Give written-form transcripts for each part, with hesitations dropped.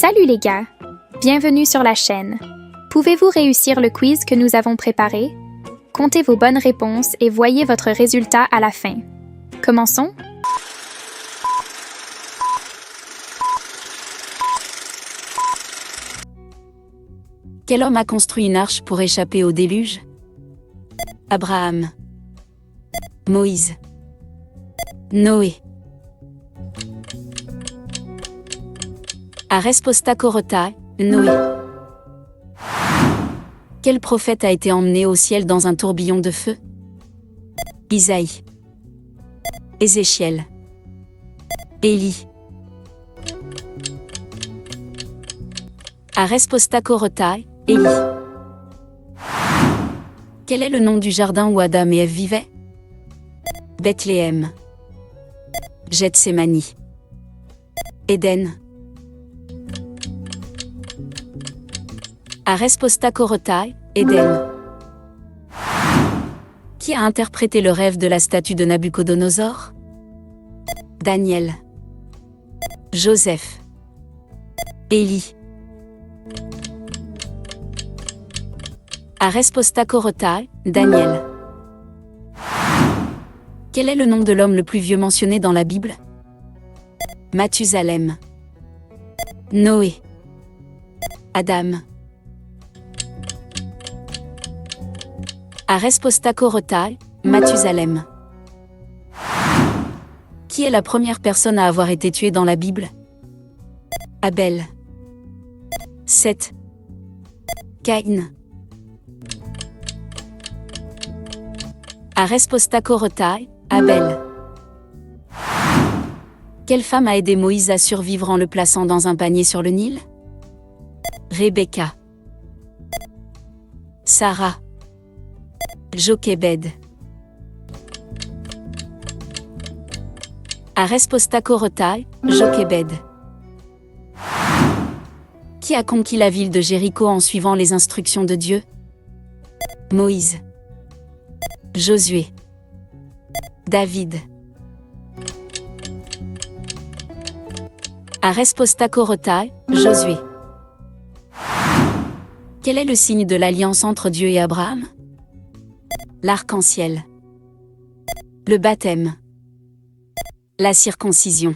Salut les gars! Bienvenue sur la chaîne. Pouvez-vous réussir le quiz que nous avons préparé? Comptez vos bonnes réponses et voyez votre résultat à la fin. Commençons? Quel homme a construit une arche pour échapper au déluge? Abraham. Moïse. Noé. A resposta correta, Noé. Quel prophète a été emmené au ciel dans un tourbillon de feu? Isaïe. Ézéchiel. Élie. A resposta correta, Élie. Quel est le nom du jardin où Adam et Ève vivaient? Bethléem. Gethsémani. Éden. A resposta correta, Éden. Qui a interprété le rêve de la statue de Nabuchodonosor? Daniel. Joseph. Élie. A resposta correta, Daniel. Quel est le nom de l'homme le plus vieux mentionné dans la Bible? Mathusalem. Noé. Adam. A resposta correta, Mathusalem. Qui est la première personne à avoir été tuée dans la Bible? Abel. Seth. Caïn. A resposta correta, Abel. Quelle femme a aidé Moïse à survivre en le plaçant dans un panier sur le Nil? Rebecca. Sarah. Jochebed. A resposta correta, Jochebed. Qui a conquis la ville de Jéricho en suivant les instructions de Dieu? Moïse. Josué. David. A resposta correta, Josué. Quel est le signe de l'alliance entre Dieu et Abraham? L'arc-en-ciel. Le baptême. La circoncision.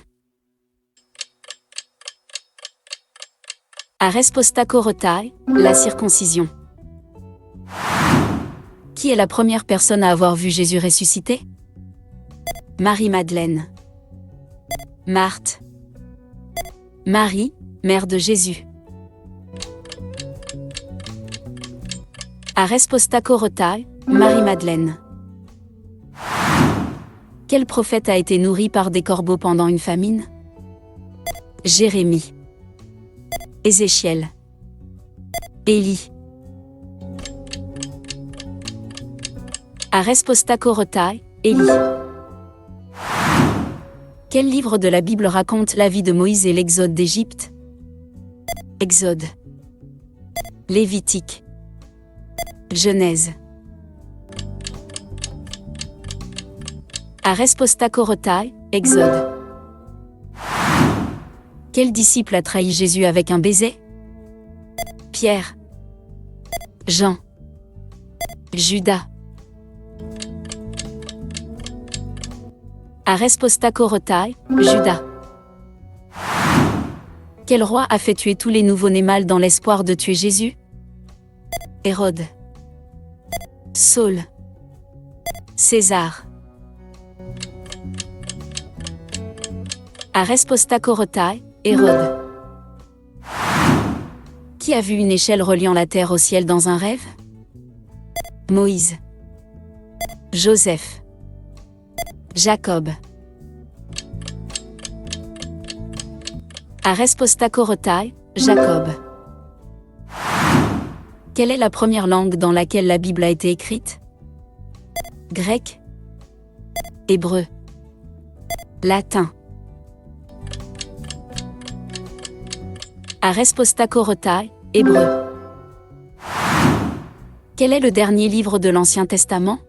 A resposta correta, la circoncision. Qui est la première personne à avoir vu Jésus ressuscité? Marie-Madeleine. Marthe. Marie, mère de Jésus. A resposta correta, Marie-Madeleine. Quel prophète a été nourri par des corbeaux pendant une famine? Jérémie. Ézéchiel. Élie. A resposta correta, Élie. Quel livre de la Bible raconte la vie de Moïse et l'exode d'Égypte? Exode. Lévitique. Genèse. A resposta correta, Exode. Quel disciple a trahi Jésus avec un baiser? Pierre. Jean. Judas. A resposta correta, Judas. Quel roi a fait tuer tous les nouveau-nés mâles dans l'espoir de tuer Jésus? Hérode. Saul. César. A resposta correta, Hérode. Qui a vu une échelle reliant la terre au ciel dans un rêve? Moïse. Joseph. Jacob. A resposta correta, Jacob. Quelle est la première langue dans laquelle la Bible a été écrite? Grec. Hébreu. Latin. A resposta correta, hébreu. Quel est le dernier livre de l'Ancien Testament?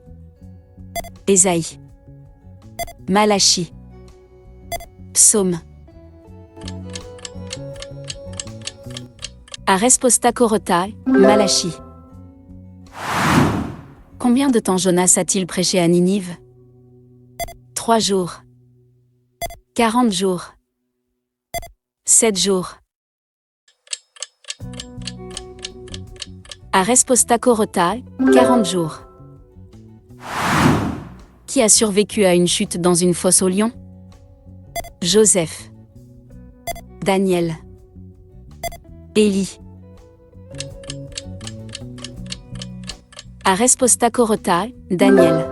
Ésaïe. Malachie. Psaume. Aresposta korotai, Malachie. Combien de temps Jonas a-t-il prêché à Ninive? 3 jours. 40 jours. 7 jours. Aresposta korotai, 40 jours. Qui a survécu à une chute dans une fosse aux lions? Joseph. Daniel. Élie. Aresposta korotai, Daniel.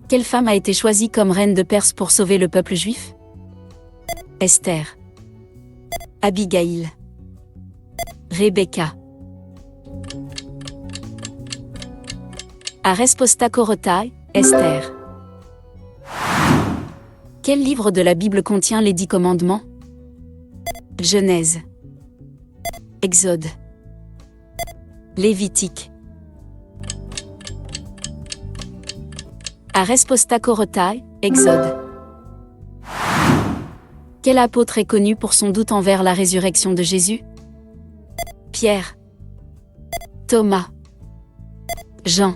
Quelle femme a été choisie comme reine de Perse pour sauver le peuple juif? Esther. Abigail. Rebecca. Aresposta korotai, Esther. Quel livre de la Bible contient les 10 commandements? Genèse. Exode. Lévitique. Aresposta korotai, Exode. Quel apôtre est connu pour son doute envers la résurrection de Jésus? Pierre. Thomas. Jean.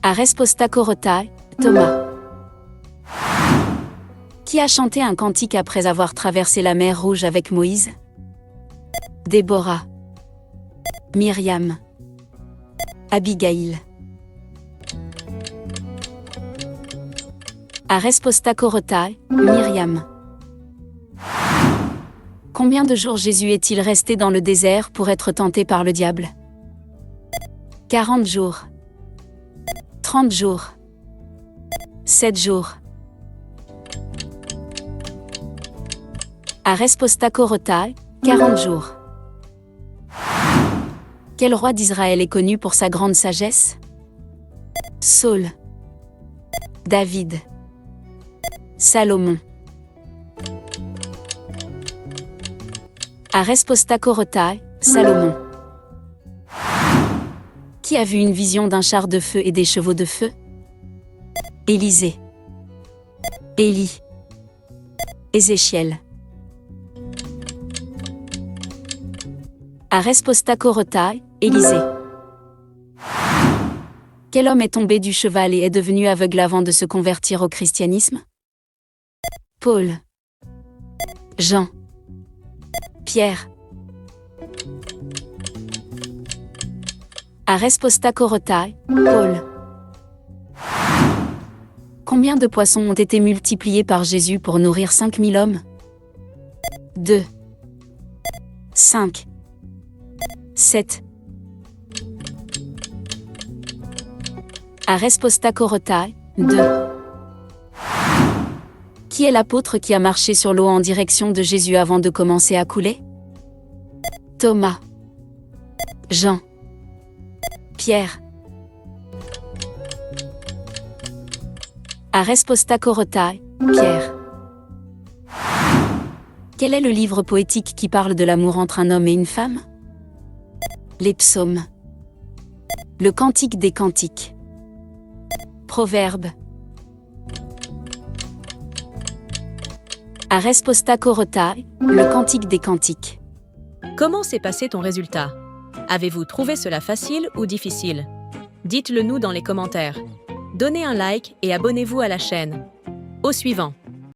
Aresposta korotai, Thomas. Qui a chanté un cantique après avoir traversé la mer Rouge avec Moïse? Déborah. Myriam. Abigail. Aresposta korotai, Myriam. Combien de jours Jésus est-il resté dans le désert pour être tenté par le diable? 40 jours. 30 jours. 7 jours. Aresposta korotai, 40 jours. Quel roi d'Israël est connu pour sa grande sagesse? Saul. David. Salomon. Aresposta korotai, Salomon. Qui a vu une vision d'un char de feu et des chevaux de feu? Élisée. Élie. Ézéchiel. Aresposta korotai, Élisée. Quel homme est tombé du cheval et est devenu aveugle avant de se convertir au christianisme? Paul. Jean. Pierre. Aresposta korotai, Paul. Combien de poissons ont été multipliés par Jésus pour nourrir 5000 hommes? 2. 5. 7. Aresposta korotai, 2. Qui est l'apôtre qui a marché sur l'eau en direction de Jésus avant de commencer à couler? Thomas. Jean. Pierre. Aresposta korotai, Pierre. Quel est le livre poétique qui parle de l'amour entre un homme et une femme? Les psaumes. Le cantique des cantiques. Proverbes. Aresposta korotai, le cantique des cantiques. Comment s'est passé ton résultat? Avez-vous trouvé cela facile ou difficile? Dites-le nous dans les commentaires. Donnez un like et abonnez-vous à la chaîne. Au suivant.